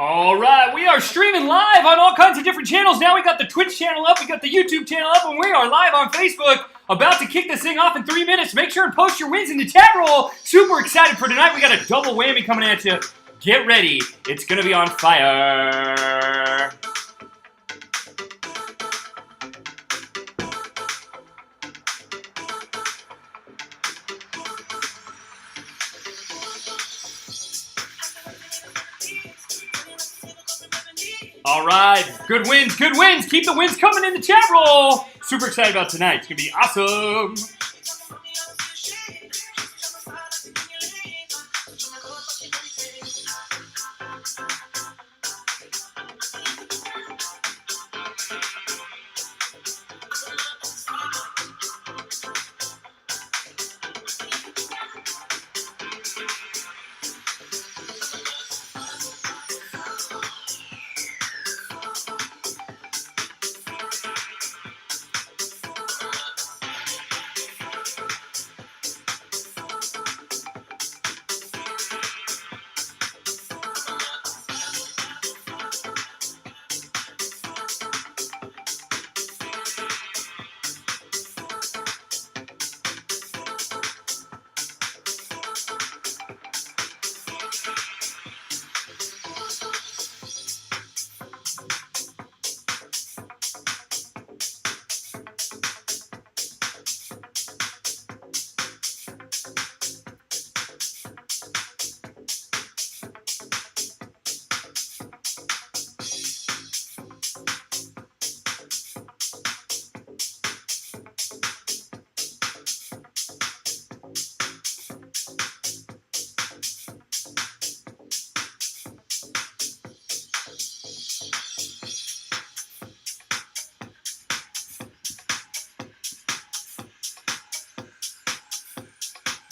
All right, we are streaming live on all kinds of different channels now. We got the Twitch channel up, we got the YouTube channel up, and we are live on Facebook. About to kick this thing off in 3 minutes. Make sure and post your wins in the chat roll. Super excited for tonight. We got a double whammy coming at you. Get ready. It's going to be on fire. All right, good wins, good wins. Keep the wins coming in the chat roll. Super excited about tonight. It's going to be awesome.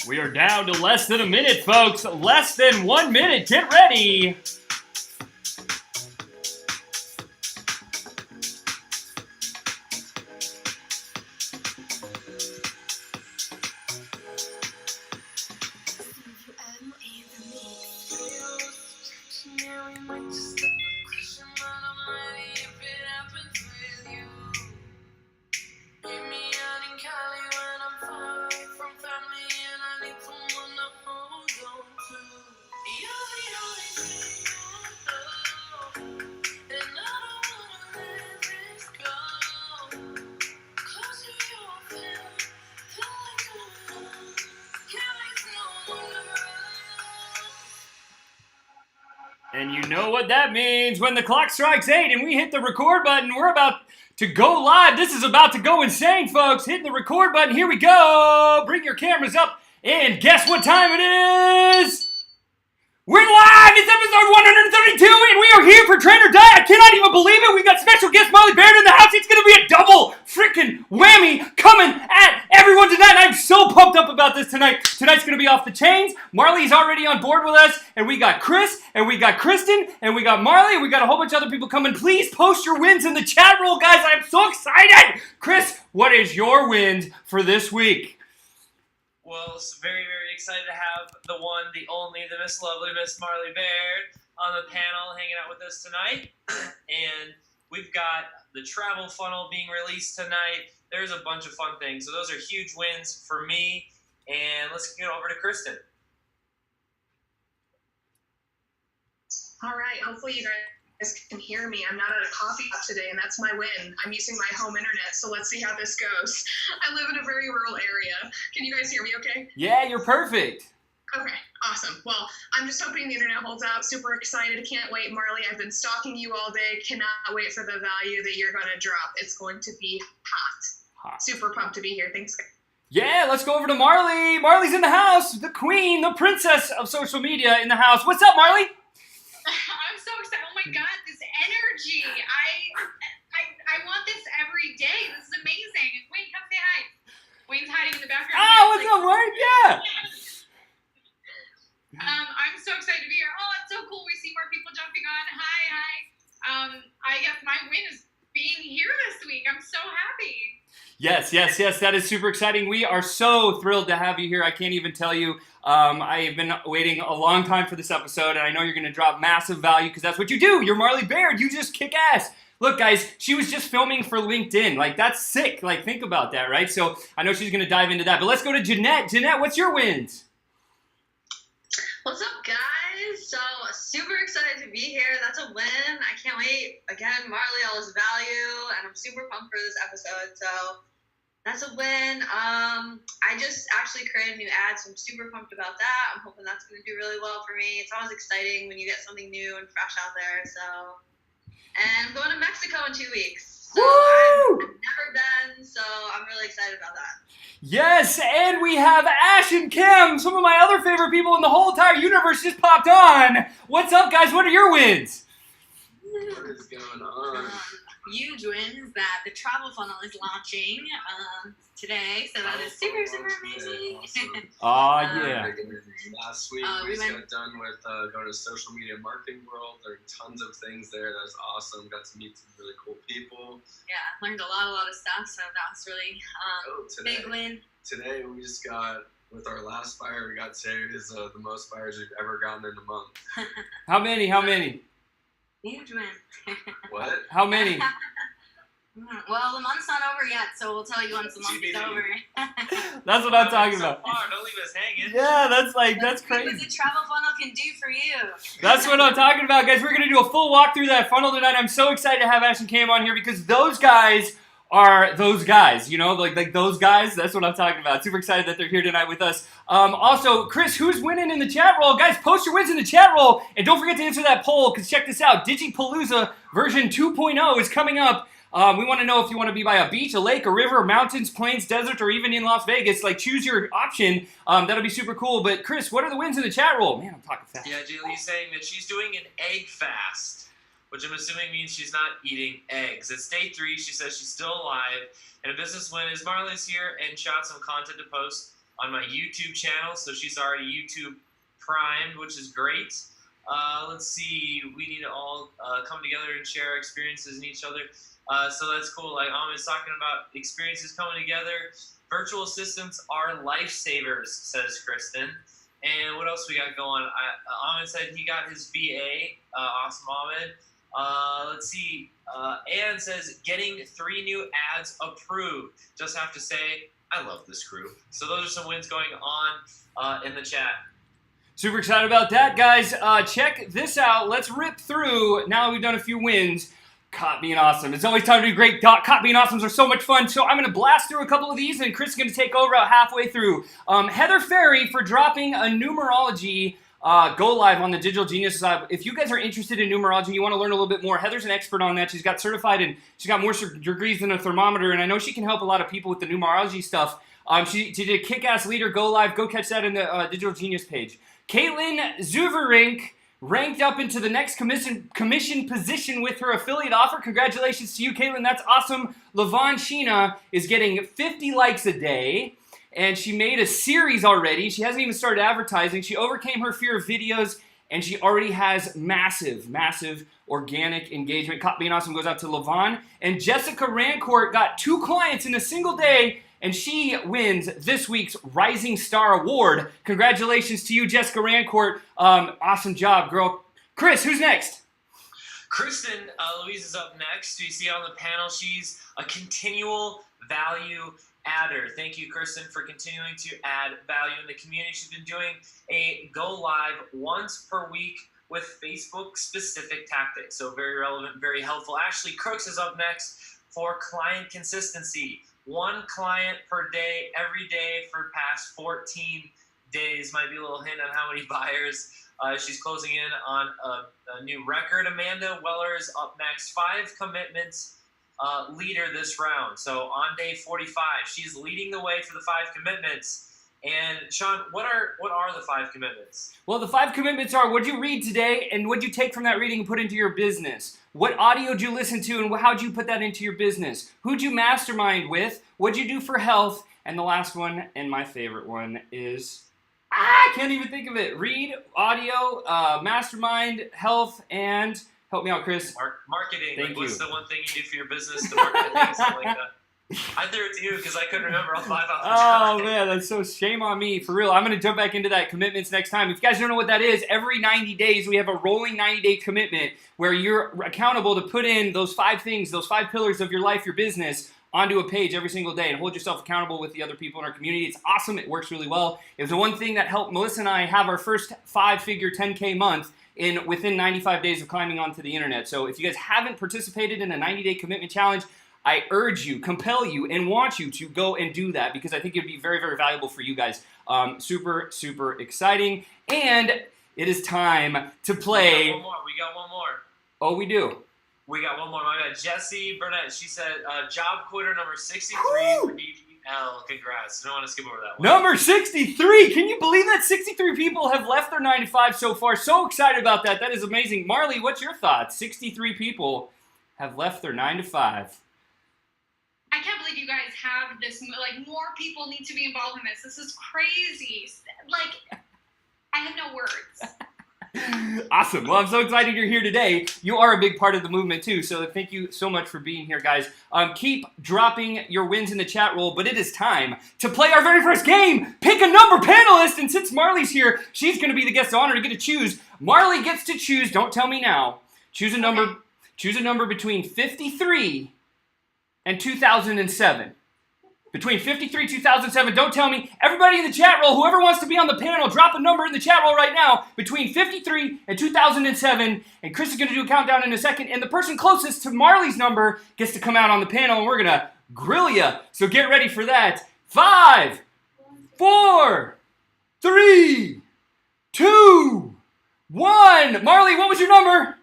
We are down to less than a minute, folks. Less than 1 minute. Get ready. And you know what that means. When the clock strikes 8 and we hit the record button, we're about to go live. This is about to go insane, folks. Hitting the record button. Here we go. Bring your cameras up. And guess what time it is? We're live! It's episode 132, and we are here for Train or Die. I cannot even believe it. We got special guest Marley Baird in the house. It's going to be a double freaking whammy coming at everyone tonight. I'm so pumped up about this tonight. Tonight's going to be off the chains. Marley's already on board with us, and we got Chris, and we got Kristen, and we got Marley, and we got a whole bunch of other people coming. Please post your wins in the chat roll, guys. I'm so excited. Chris, what is your wins for this week? Well, it's very, very excited to have the one, the only, the Miss Lovely, Miss Marley Baird on the panel hanging out with us tonight. And we've got the travel funnel being released tonight. There's a bunch of fun things. So those are huge wins for me. And let's get over to Kristen. All right. Hopefully you guys can hear me. I'm not at a coffee shop today, and that's my win. I'm using my home internet, so let's see how this goes. I live in a very rural area. Can you guys hear me okay? Yeah, you're perfect. Okay, awesome. Well, I'm just hoping the internet holds out. Super excited. Can't wait. Marley, I've been stalking you all day. Cannot wait for the value that you're going to drop. It's going to be hot. Super pumped to be here. Thanks, guys. Yeah, let's go over to Marley. Marley's in the house. The queen, the princess of social media in the house. What's up, Marley? I'm so excited. Oh my God, this energy. I want this every day. This is amazing. Wayne, come say hi. Wayne's hiding in the background. Oh, what's up, Wayne? Yeah. I'm so excited to be here. Oh, it's so cool. We see more people jumping on. Hi. I guess my win is being here this week. I'm so happy. Yes, Yes, that is super exciting. We are so thrilled to have you here. I can't even tell you. I have been waiting a long time for this episode, and I know you're going to drop massive value because that's what you do. You're Marley Baird. You just kick ass. Look, guys, she was just filming for LinkedIn. Like, that's sick. Like, think about that, right? So I know she's going to dive into that. But let's go to Jeanette. Jeanette, what's your wins? What's up, guys? So, super excited to be here. That's a win. I can't wait. Again, Marley, all this value, and I'm super pumped for this episode. So, that's a win. I just actually created a new ad, so I'm super pumped about that. I'm hoping that's going to do really well for me. It's always exciting when you get something new and fresh out there. So, and I'm going to Mexico in 2 weeks. So, I've never been, so I'm really excited about that. Yes, and we have Ash and Kim, some of my other favorite people in the whole entire universe just popped on. What's up, guys? What are your wins? What is going on? Huge win is that the travel funnel is launching today, so that is super amazing. Awesome. Yeah. Last week we just got done with going to social media marketing world. There are tons of things there. That was awesome. Got to meet some really cool people. Yeah, learned a lot of stuff, so that was really big win. Today we just got, with our last fire we got today, is the most fires we've ever gotten in a month. How many? Huge win. What? How many? Well, the month's not over yet, so we'll tell you once the month is over. That's what I'm talking about. Don't leave us hanging. Yeah, that's What crazy. the travel funnel can do for you. That's what I'm talking about, guys. We're going to do a full walk through that funnel tonight. I'm so excited to have Ash and Cam on here because those guys are those guys, you know, like those guys. That's what I'm talking about. Super excited that they're here tonight with us. Also, Chris, who's winning in the chat roll? Guys, post your wins in the chat roll. And don't forget to answer that poll because check this out. Digipalooza version 2.0 is coming up. We want to know if you want to be by a beach, a lake, a river, mountains, plains, desert, or even in Las Vegas. Like, choose your option. That'll be super cool. But, Chris, what are the wins in the chat roll? Man, I'm talking fast. Yeah, Julie's saying that she's doing an egg fast, which I'm assuming means she's not eating eggs. It's day 3. She says she's still alive. And a business win is Marley's here and shot some content to post on my YouTube channel. So she's already YouTube primed, which is great. Let's see. We need to all come together and share our experiences in each other. So that's cool. Like Ahmed's talking about experiences coming together. Virtual assistants are lifesavers, says Kristen. And what else we got going? Ahmed said he got his VA. Awesome, Ahmed. Let's see. Ann says getting 3 new ads approved. Just have to say, I love this crew. So those are some wins going on in the chat. Super excited about that, guys. Check this out. Let's rip through. Now that we've done a few wins. Caught Being Awesome. It's always time to be great. Caught Being Awesomes are so much fun. So I'm going to blast through a couple of these, and Chris is going to take over about halfway through. Heather Ferry for dropping a numerology go live on the Digital Genius side. If you guys are interested in numerology, you want to learn a little bit more, Heather's an expert on that. She's got certified and she's got more degrees than a thermometer, and I know she can help a lot of people with the numerology stuff. She did a kick-ass leader go live. Go catch that in the Digital Genius page. Caitlin Zuverink ranked up into the next commission position with her affiliate offer. Congratulations to you, Caitlin. That's awesome. Lavon Sheena is getting 50 likes a day, and she made a series already. She hasn't even started advertising. She overcame her fear of videos, and she already has massive organic engagement. Caught Being Awesome goes out to Lavon. And Jessica Rancourt got 2 clients in a single day, and she wins this week's Rising Star Award. Congratulations to you, Jessica Rancourt. Awesome job, girl. Chris, who's next? Kristen Louise is up next. You see on the panel, she's a continual value adder. Thank you, Kristen, for continuing to add value in the community. She's been doing a go live once per week with Facebook-specific tactics. So very relevant, very helpful. Ashley Crooks is up next for client consistency. 1 client per day, every day for past 14 days. Might be a little hint on how many buyers she's closing in on a new record. Amanda Weller is up next. 5 commitments leader this round. So on day 45, she's leading the way for the 5 commitments. And Sean, what are the 5 commitments? Well, the 5 commitments are: what'd you read today, and what'd you take from that reading and put into your business? What audio did you listen to, and how'd you put that into your business? Who'd you mastermind with? What'd you do for health? And the last one, and my favorite one, is I can't even think of it. Read, audio, mastermind, health, and help me out, Chris. Marketing. Thank you. What's the one thing you do for your business to market things, something like that? I threw it to you because I couldn't remember all 5 off the Oh top. man, that's so shame on me. For real, I'm going to jump back into that commitments next time. If you guys don't know what that is, every 90 days we have a rolling 90-day commitment where you're accountable to put in those 5 things, those 5 pillars of your life, your business, onto a page every single day and hold yourself accountable with the other people in our community. It's awesome. It works really well. It was the one thing that helped Melissa and I have our first 5-figure 10K month within 95 days of climbing onto the internet. So if you guys haven't participated in a 90-day commitment challenge, I urge you, compel you, and want you to go and do that because I think it'd be very, very valuable for you guys. Super, super exciting. And it is time to play. We got one more. Oh, we do. We got one more. My bad. Jessie Burnett, she said job quitter number 63 Woo! for DGL. Congrats. I don't want to skip over that one. Number 63. Can you believe that 63 people have left their 9 to 5 so far? So excited about that. That is amazing. Marley, what's your thoughts? 63 people have left their 9 to 5. I can't believe you guys have this. Like, more people need to be involved in this. This is crazy. Like, I have no words. Awesome. Well, I'm so excited you're here today. You are a big part of the movement, too, so thank you so much for being here, guys. Keep dropping your wins in the chat roll, but it is time to play our very first game. Pick a number, panelist, and since Marley's here, she's going to be the guest of honor to get to choose. Marley gets to choose. Don't tell me now. Choose a number. Okay. Choose a number between 53 and 2007. Between 53 2007, don't tell me. Everybody in the chat roll, whoever wants to be on the panel, drop a number in the chat roll right now. Between 53 and 2007, and Chris is going to do a countdown in a second, and the person closest to Marley's number gets to come out on the panel, and we're going to grill ya. So get ready for that. 5, 4, 3, 2, 1. Marley, what was your number?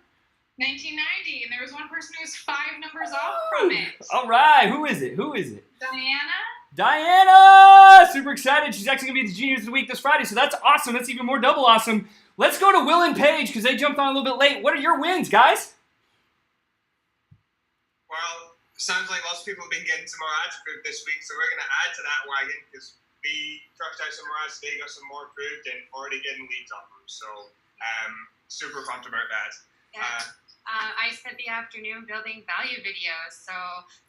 1990, and there was one person who was 5 numbers off from it. All right, who is it? Who is it? Diana. Super excited. She's actually going to be the Genius of the Week this Friday, so that's awesome. That's even more double awesome. Let's go to Will and Paige because they jumped on a little bit late. What are your wins, guys? Well, sounds like lots of people have been getting some more ads approved this week, so we're going to add to that wagon because we crushed out some more ads today, got some more approved, and already getting leads off them. So, super pumped about that. Yeah. I spent the afternoon building value videos, so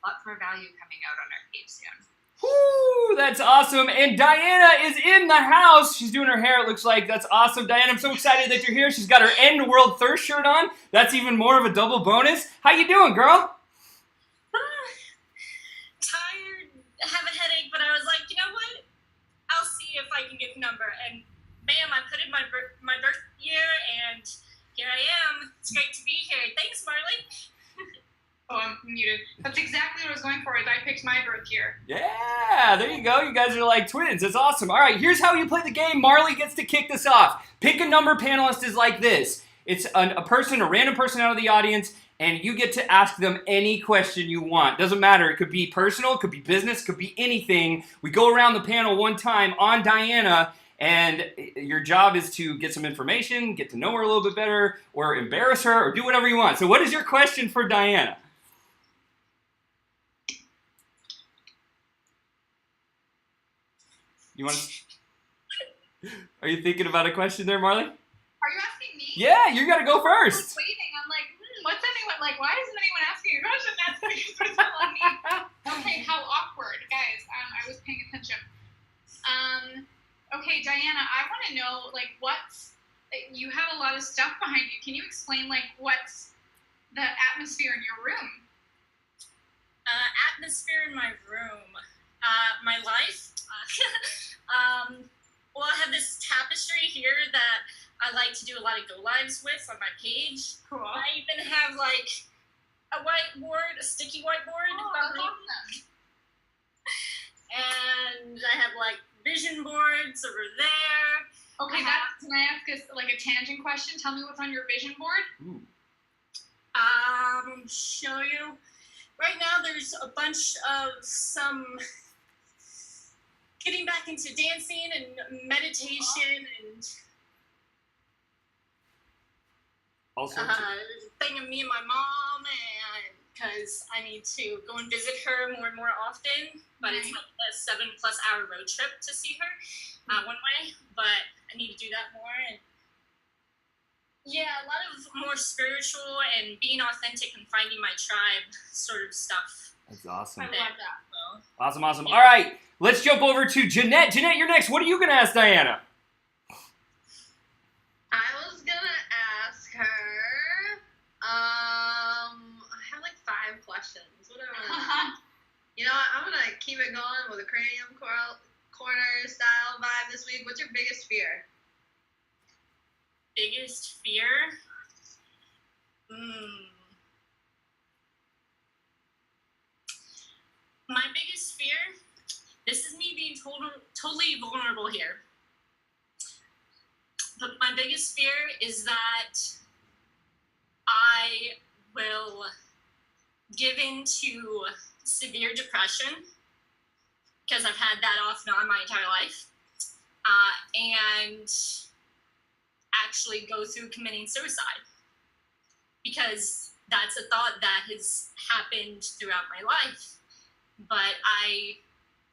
lots more value coming out on our page soon. Woo, that's awesome. And Diana is in the house. She's doing her hair, it looks like. That's awesome. Diana, I'm so excited that you're here. She's got her End World Thirst shirt on. That's even more of a double bonus. How you doing, girl? Tired, have a headache, but I was like, you know what? I'll see if I can get the number. And bam, I put in my birth year, and here I am. It's great to be here. Thanks, Marley. Oh, I'm muted. That's exactly what I was going for. Is I picked my birth year. Yeah, there you go. You guys are like twins. That's awesome. All right, here's how you play the game. Marley gets to kick this off. Pick a number, panelist is like this. It's a person, a random person out of the audience, and you get to ask them any question you want. Doesn't matter. It could be personal, it could be business, it could be anything. We go around the panel one time on Diana, and your job is to get some information, get to know her a little bit better, or embarrass her, or do whatever you want. So what is your question for Diana? You want to... Are you thinking about a question there, Marley? Are you asking me? Yeah, you got to go I first. was waiting. I'm like, what's anyone like? Why isn't anyone asking a question? That's what you're supposed to tell me. Okay, how awkward, guys. I was paying attention. Okay, Diana, I want to know like you have a lot of stuff behind you. Can you explain like what's the atmosphere in your room? Atmosphere in my room. My life. Well, I have this tapestry here that I like to do a lot of go lives with on my page. Cool. I even have like a whiteboard, a sticky whiteboard. Oh, that's awesome. And I have like vision boards over there. Okay, can I ask us like a tangent question? Tell me what's on your vision board. Ooh. Show you. Right now, there's a bunch of some getting back into dancing and meditation and Also, there's a thing of me and my mom, and because I need to go and visit her more and more often, but it's like a 7+ hour road trip to see her one way, but I need to do that more. And yeah, a lot of more spiritual and being authentic and finding my tribe sort of stuff. that's awesome. I love that. Awesome. All right, let's jump over to Jeanette. Jeanette, you're next. What are you going to ask Diana? I was gonna ask her. I have like 5 questions. Whatever. You know what? I'm gonna keep it going with a cranium corner style vibe this week. What's your biggest fear? Biggest fear? My biggest fear, this is me being totally vulnerable here, but my biggest fear is that I will give in to severe depression, because I've had that off and on my entire life, and actually go through committing suicide, because that's a thought that has happened throughout my life. But I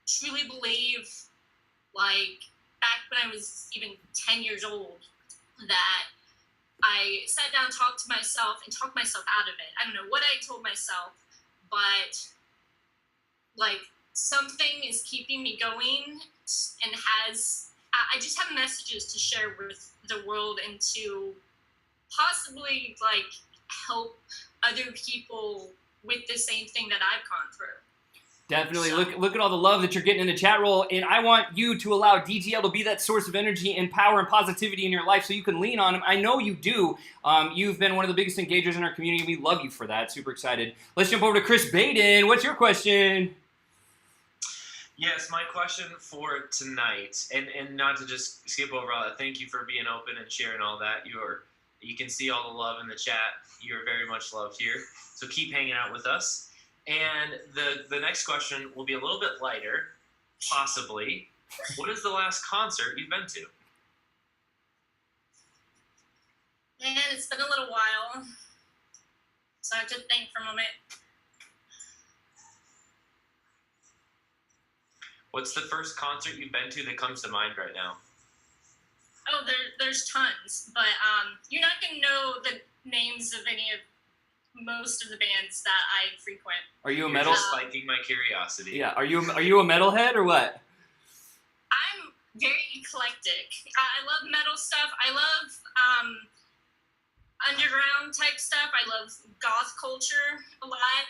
truly believe, like, back when I was even 10 years old, that I sat down, talked to myself, and talked myself out of it. I don't know what I told myself, but, like, something is keeping me going, and I just have messages to share with the world and to possibly, like, help other people with the same thing that I've gone through. Definitely. Look at all the love that you're getting in the chat roll, and I want you to allow DGL to be that source of energy and power and positivity in your life so you can lean on him. I know you do. You've been one of the biggest engagers in our community. We love you for that. Super excited. Let's jump over to Chris Baden. What's your question? Yes, my question for tonight, and not to just skip over all that, thank you for being open and sharing all that. You can see all the love in the chat. You're very much loved here. So keep hanging out with us. And the next question will be a little bit lighter, possibly. What is the last concert you've been to? Man, it's been a little while, so I have to think for a moment. What's the first concert you've been to that comes to mind right now? Oh, there's tons, but you're not gonna know the names of most of the bands that I frequent. Are you a You're metal? just spiking my curiosity. Yeah. Are you a metalhead or what? I'm very eclectic. I love metal stuff. I love underground type stuff. I love goth culture a lot.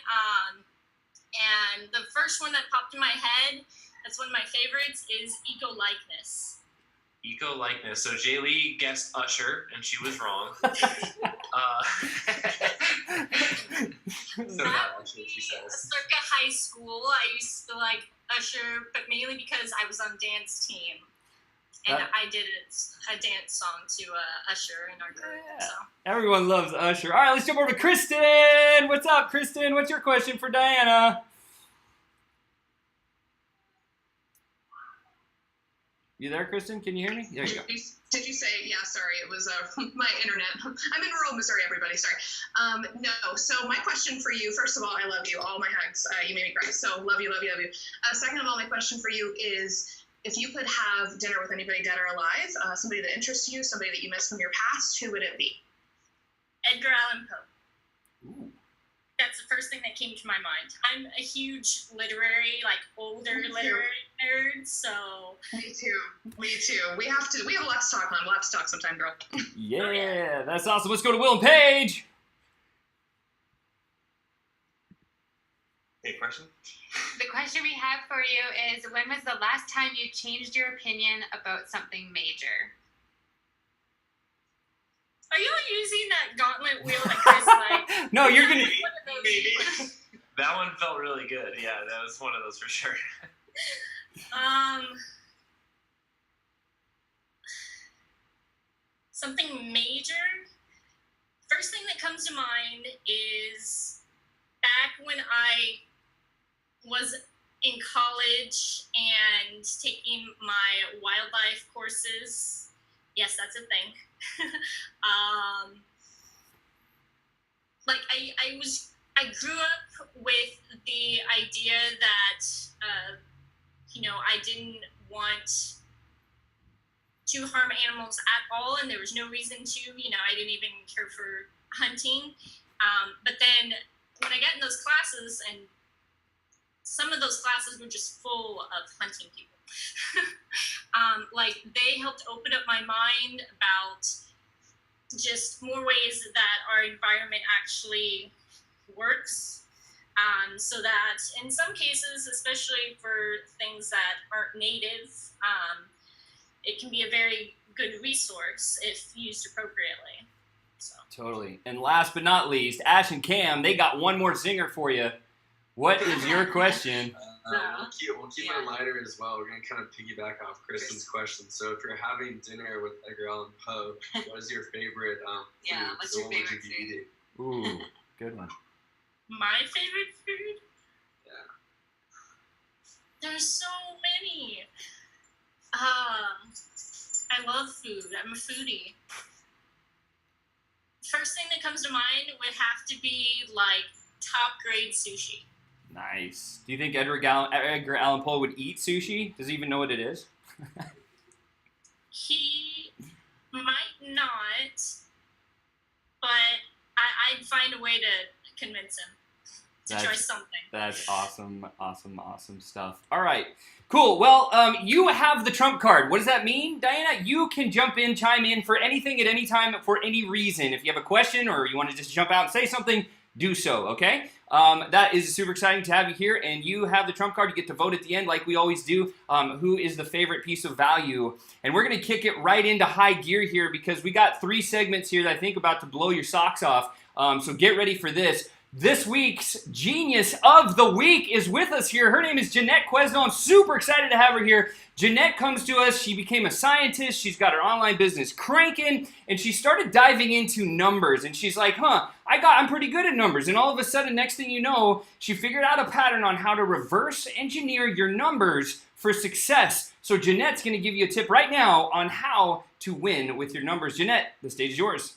And the first one that popped in my head, that's one of my favorites, is Eco Likeness. Eco Likeness. So Jaylee guessed Usher, and she was wrong. So not Usher, she says. Circa high school, I used to like Usher, but mainly because I was on dance team. And I did a dance song to Usher in our group. Yeah. So. Everyone loves Usher. All right, let's jump over to Kristen. What's up, Kristen? What's your question for Diana? You there, Kristen? Can you hear me? There you go. Did you say, yeah, sorry, it was my internet. I'm in rural Missouri, everybody, sorry. No, so my question for you, first of all, I love you, all my hugs, you made me cry, so love you. Second of all, my question for you is, if you could have dinner with anybody dead or alive, somebody that interests you, somebody that you miss from your past, who would it be? Edgar Allan Poe. Ooh. That's the first thing that came to my mind. I'm a huge literary, like older literary nerd, so. Me too. We have a lot to talk on. We'll have to talk sometime, girl. Yeah, that's awesome. Let's go to Will and Paige. Hey, question? The question we have for you is, when was the last time you changed your opinion about something major? Are you using that gauntlet wheel that Chris like? No, you're gonna. Maybe. That one felt really good. Yeah, that was one of those for sure. Something major. First thing that comes to mind is back when I was in college and taking my wildlife courses. Yes, that's a thing. Like I grew up with the idea that I didn't want to harm animals at all, and there was no reason to. I didn't even care for hunting. But then when I got in those classes and some of those classes were just full of hunting people. Like they helped open up my mind about just more ways that our environment actually works. So that in some cases, especially for things that aren't native, it can be a very good resource if used appropriately. So. Totally. And last but not least, Ash and Cam, they got one more zinger for you. What is your question? We'll keep it lighter as well. We're going to kind of piggyback off Kristen's question. So if you're having dinner with Edgar Allan Poe, what is your favorite food? What's so your what would favorite you be eating? Ooh, good one. My favorite food? Yeah. There's so many. I love food. I'm a foodie. First thing that comes to mind would have to be like top grade sushi. Nice. Do you think Edgar Allan Poe would eat sushi? Does he even know what it is? He might not, but I'd find a way to convince him to try something. That's awesome stuff. All right, cool. Well, you have the trump card. What does that mean, Diana? You can jump in, chime in for anything at any time for any reason. If you have a question or you want to just jump out and say something, do so, okay? That is super exciting to have you here, and you have the trump card. You get to vote at the end like we always do. Who is the favorite piece of value? And we're going to kick it right into high gear here because we got 3 segments here that I think about to blow your socks off. So get ready for this. This week's Genius of the Week is with us here. Her name is Jeanette Quesno. I'm super excited to have her here. Jeanette comes to us. She became a scientist. She's got her online business cranking, and she started diving into numbers. And she's like, I'm pretty good at numbers. And all of a sudden, next thing you know, she figured out a pattern on how to reverse engineer your numbers for success. So Jeanette's going to give you a tip right now on how to win with your numbers. Jeanette, the stage is yours.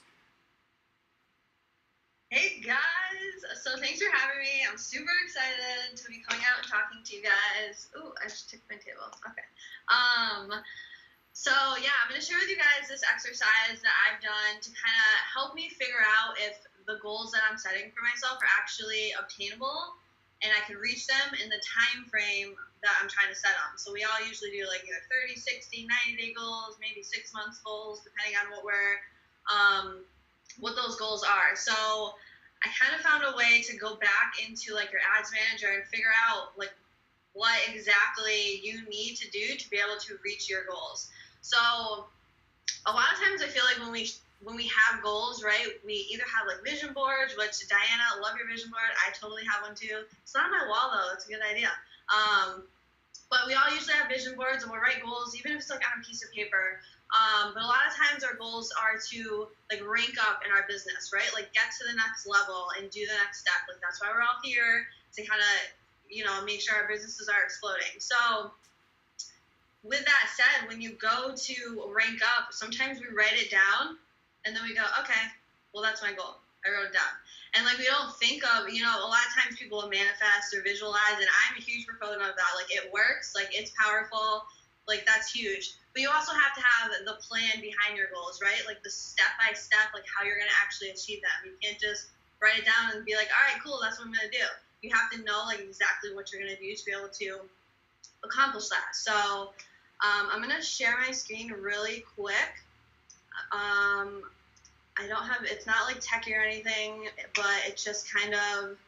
Hey guys, so thanks for having me. I'm super excited to be coming out and talking to you guys. Ooh, I just took my table. Okay. So yeah, I'm gonna share with you guys this exercise that I've done to kind of help me figure out if the goals that I'm setting for myself are actually obtainable and I can reach them in the time frame that I'm trying to set them. So we all usually do like either 30, 60, 90-day goals, maybe 6 months goals, depending on what those goals are. So I kind of found a way to go back into like your ads manager and figure out like what exactly you need to do to be able to reach your goals. So a lot of times I feel like when we have goals, right, we either have like vision boards, which Diana, love your vision board. I totally have one too. It's not on my wall though. It's a good idea. But we all usually have vision boards and we'll write goals, even if it's like on a piece of paper. But a lot of times our goals are to like rank up in our business, right? Like get to the next level and do the next step. Like that's why we're all here, to kind of, make sure our businesses are exploding. So with that said, when you go to rank up, sometimes we write it down and then we go, okay, well, that's my goal. I wrote it down. And like we don't think of, a lot of times people will manifest or visualize, and I'm a huge proponent of that. Like it works, like it's powerful, like that's huge. But you also have to have the plan behind your goals, right? Like the step-by-step, like how you're going to actually achieve them. You can't just write it down and be like, all right, cool, that's what I'm going to do. You have to know like exactly what you're going to do to be able to accomplish that. So I'm going to share my screen really quick. It's not like techie or anything, but it just kind of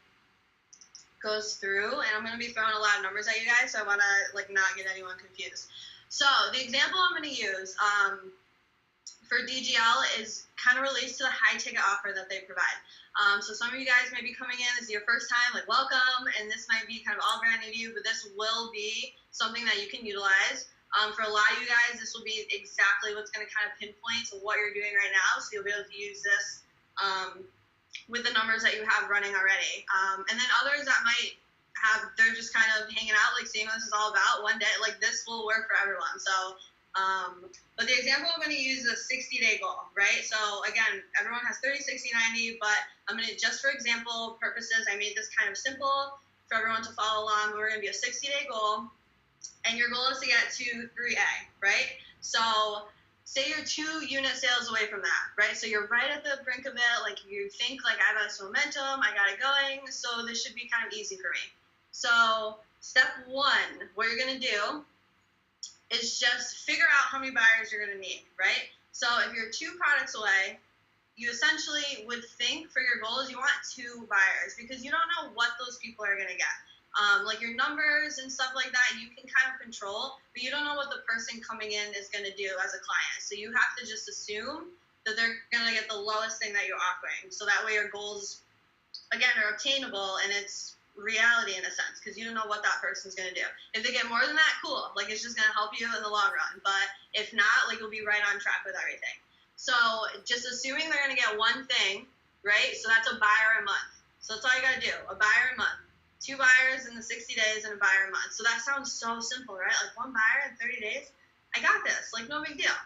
goes through. And I'm going to be throwing a lot of numbers at you guys, so I want to like not get anyone confused. So the example I'm going to use for DGL is kind of relates to the high ticket offer that they provide. So some of you guys may be coming in, this is your first time, like welcome, and this might be kind of all brand new to you, but this will be something that you can utilize. For a lot of you guys, this will be exactly what's going to kind of pinpoint to what you're doing right now, so you'll be able to use this with the numbers that you have running already. And then others that might they're just kind of hanging out, like seeing what this is all about one day, like this will work for everyone. So, but the example I'm going to use is a 60-day goal, right? So again, everyone has 30, 60, 90, but I'm going to, just for example purposes, I made this kind of simple for everyone to follow along. We're going to be a 60-day goal, and your goal is to get to 3A, right? So say you're 2 unit sales away from that, right? So you're right at the brink of it, like you think like I have this momentum, I got it going, so this should be kind of easy for me. So Step 1, what you're going to do is just figure out how many buyers you're going to need, right? So if you're 2 products away, you essentially would think for your goals, you want 2 buyers because you don't know what those people are going to get. Like your numbers and stuff like that, you can kind of control, but you don't know what the person coming in is going to do as a client. So you have to just assume that they're going to get the lowest thing that you're offering. So that way your goals, again, are obtainable and it's reality in a sense because you don't know what that person's going to do. If they get more than that, cool. Like it's just going to help you in the long run. But if not, like you'll be right on track with everything. So just assuming they're going to get one thing, right? So that's a buyer a month. So that's all you got to do, a buyer a month. 2 buyers in the 60 days and a buyer a month. So that sounds so simple, right? Like 1 buyer in 30 days. I got this, like no big deal.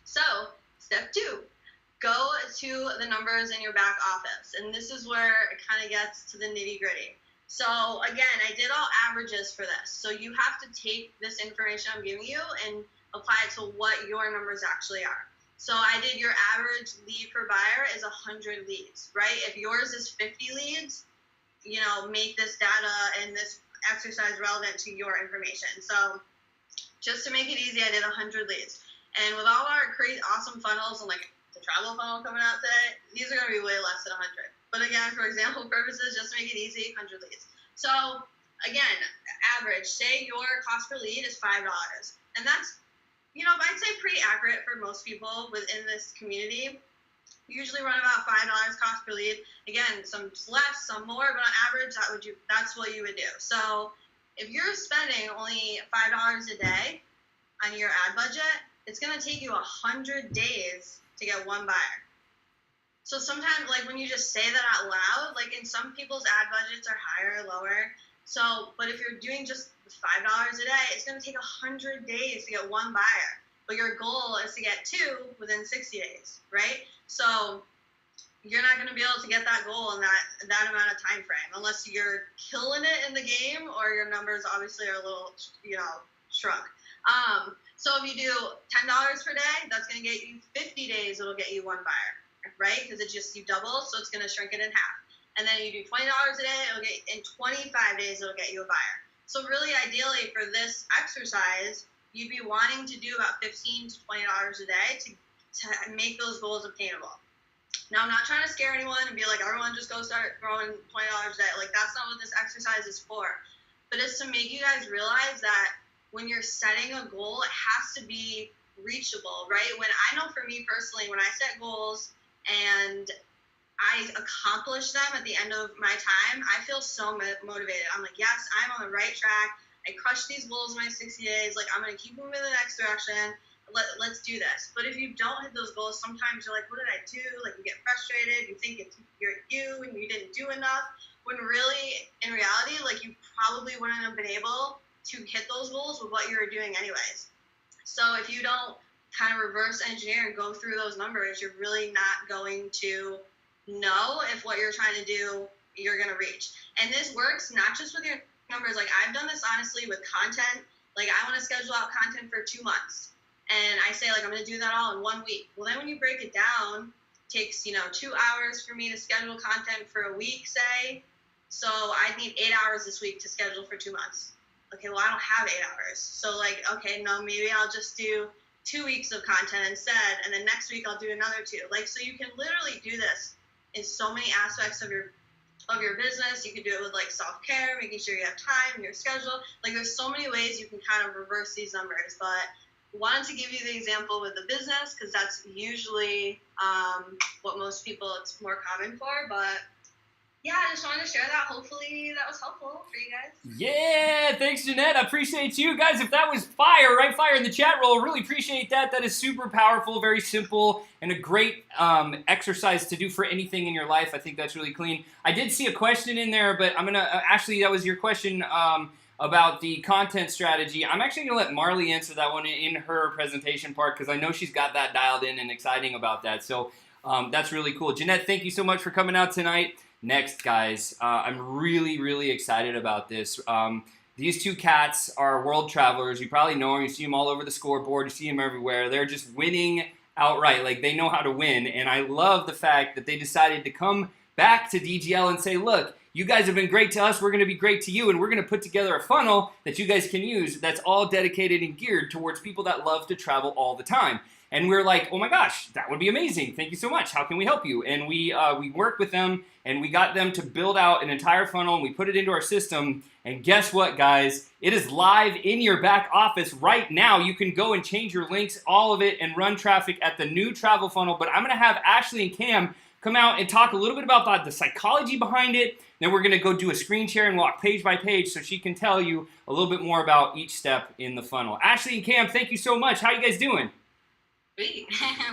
So step 2, go to the numbers in your back office. And this is where it kind of gets to the nitty gritty. So again, I did all averages for this. So you have to take this information I'm giving you and apply it to what your numbers actually are. So I did your average lead per buyer is 100 leads, right? If yours is 50 leads, you know, make this data and this exercise relevant to your information. So just to make it easy, I did 100 leads. And with all our crazy awesome funnels and like the travel funnel coming out today, these are going to be way less than 100. But again, for example purposes, just to make it easy, 100 leads. So again, average, say your cost per lead is $5. And that's, you know, I'd say pretty accurate for most people within this community. Usually run about $5 cost per lead. Again, some less, some more, but on average, that's what you would do. So if you're spending only $5 a day on your ad budget, it's going to take you 100 days to get 1 buyer. So sometimes, like when you just say that out loud, like in some people's ad budgets are higher or lower. So, but if you're doing just $5 a day, it's going to take 100 days to get 1 buyer. But your goal is to get 2 within 60 days, right? So you're not going to be able to get that goal in that amount of time frame unless you're killing it in the game or your numbers obviously are a little, you know, shrunk. So if you do $10 per day, that's going to get you 50 days. It'll get you 1 buyer, right? Because it's just you double, so it's going to shrink it in half. And then you do $20 a day. It'll get in 25 days. It'll get you a buyer. So really, ideally for this exercise, you'd be wanting to do about $15 to $20 a day to make those goals obtainable. Now, I'm not trying to scare anyone and be like, everyone just go start throwing $20 a day. Like, that's not what this exercise is for. But it's to make you guys realize that when you're setting a goal, it has to be reachable, right? When I know for me personally, when I set goals and I accomplish them at the end of my time, I feel so motivated. I'm like, yes, I'm on the right track. I crushed these goals in my 60 days. Like, I'm going to keep moving in the next direction. Let's do this. But if you don't hit those goals, sometimes you're like, what did I do? Like, you get frustrated. You think you're you and you didn't do enough. When really, in reality, like, you probably wouldn't have been able to hit those goals with what you were doing anyways. So if you don't kind of reverse engineer and go through those numbers, you're really not going to know if what you're trying to do, you're going to reach. And this works not just with your numbers. Like, I've done this honestly with content. Like, I want to schedule out content for 2 months. And I say, like, I'm going to do that all in 1 week. Well, then when you break it down, it takes, 2 hours for me to schedule content for a week, say. So I need 8 hours this week to schedule for 2 months. Okay, well, I don't have 8 hours. So, like, okay, no, maybe I'll just do 2 weeks of content instead. And then next week I'll do another 2. Like, so you can literally do this in so many aspects of your business. You can do it with like self-care, making sure you have time in your schedule. Like, there's so many ways you can kind of reverse these numbers. But wanted to give you the example with the business because that's usually what most people it's more common for. But yeah, I just wanted to share that. Hopefully that was helpful for you guys. Yeah, thanks, Jeanette. I appreciate you guys. If that was fire, right? Fire in the chat roll. Really appreciate that. That is super powerful, very simple, and a great exercise to do for anything in your life. I think that's really clean. I did see a question in there, but I'm gonna Ashley, that was your question about the content strategy. I'm actually gonna let Marley answer that one in her presentation part because I know she's got that dialed in and exciting about that. So that's really cool. Jeanette, thank you so much for coming out tonight. Next, guys, I'm really, really excited about this. These 2 cats are world travelers. You probably know them. You see them all over the scoreboard. You see them everywhere. They're just winning outright. Like, they know how to win. And I love the fact that they decided to come back to DGL and say, look, You guys have been great to us. We're going to be great to you, and we're going to put together a funnel that you guys can use that's all dedicated and geared towards people that love to travel all the time. And we're like, oh my gosh, that would be amazing. Thank you so much. How can we help you? And we worked with them, and we got them to build out an entire funnel, and we put it into our system. And guess what, guys? It is live in your back office right now. You can go and change your links, all of it, and run traffic at the new travel funnel. But I'm going to have Ashley and Cam come out and talk a little bit about the psychology behind it. Then we're going to go do a screen share and walk page by page so she can tell you a little bit more about each step in the funnel. Ashley and Cam, thank you so much. How you guys doing? Sweet.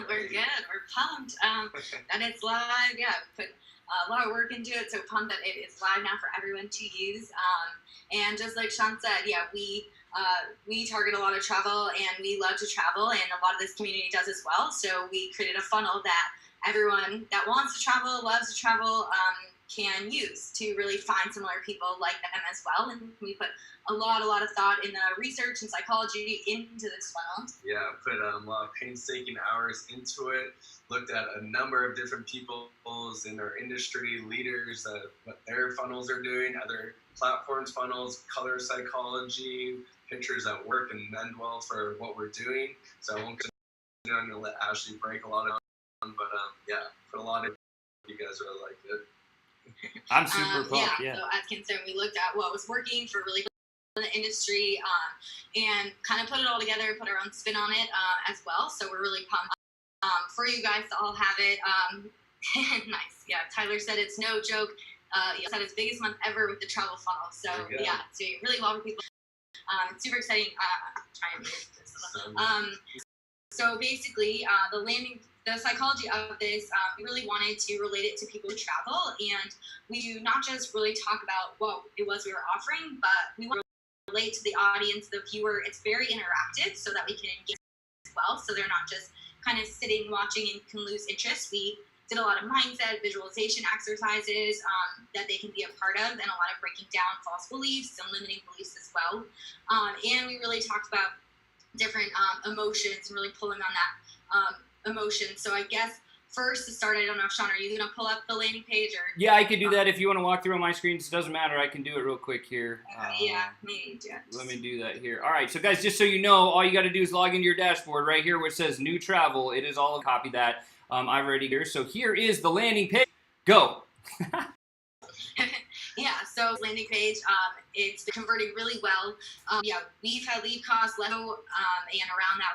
We're good. We're pumped that it's live. Yeah, put a lot of work into it, so pumped that it is live now for everyone to use. And just like Sean said, yeah, we target a lot of travel, and we love to travel, and a lot of this community does as well. So we created a funnel that everyone that wants to travel, loves to travel, can use to really find similar people like them as well. And we put a lot of thought in the research and psychology into this funnel. Yeah, put a lot of painstaking hours into it. Looked at a number of different people in our industry, leaders, what their funnels are doing, other platforms funnels, color psychology, pictures that work and mend well for what we're doing. So I won't continue. I'm going to let Ashley break a lot of it, but yeah, put a lot of you guys really liked it. I'm super pumped, yeah. So as Ken said, we looked at what was working for really in the industry and kind of put it all together, put our own spin on it as well. So we're really pumped for you guys to all have it. Nice. Yeah, Tyler said it's no joke. It's had its biggest month ever with the travel funnel. So yeah, it's doing really well for people. It's super exciting. Try and move this. So basically, the psychology of this, we really wanted to relate it to people who travel, and we do not just really talk about what it was we were offering, but we want to relate to the audience, the viewer. It's very interactive so that we can engage as well, so they're not just kind of sitting, watching, and can lose interest. We did a lot of mindset, visualization exercises that they can be a part of, and a lot of breaking down false beliefs and limiting beliefs as well. And we really talked about different emotions and really pulling on that emotion. So I guess first to start, I don't know, Sean, are you going to pull up the landing page? Or yeah, I can do that if you want to walk through on my screens. It doesn't matter. I can do it real quick here. Yeah, maybe. Yeah. Let me do that here. All right, so guys, just so you know, all you got to do is log into your dashboard right here where it says new travel. It is all copy that. I've already here. So here is the landing page. Go. Yeah, so landing page, it's been converting really well. Yeah, we've had lead costs level and around that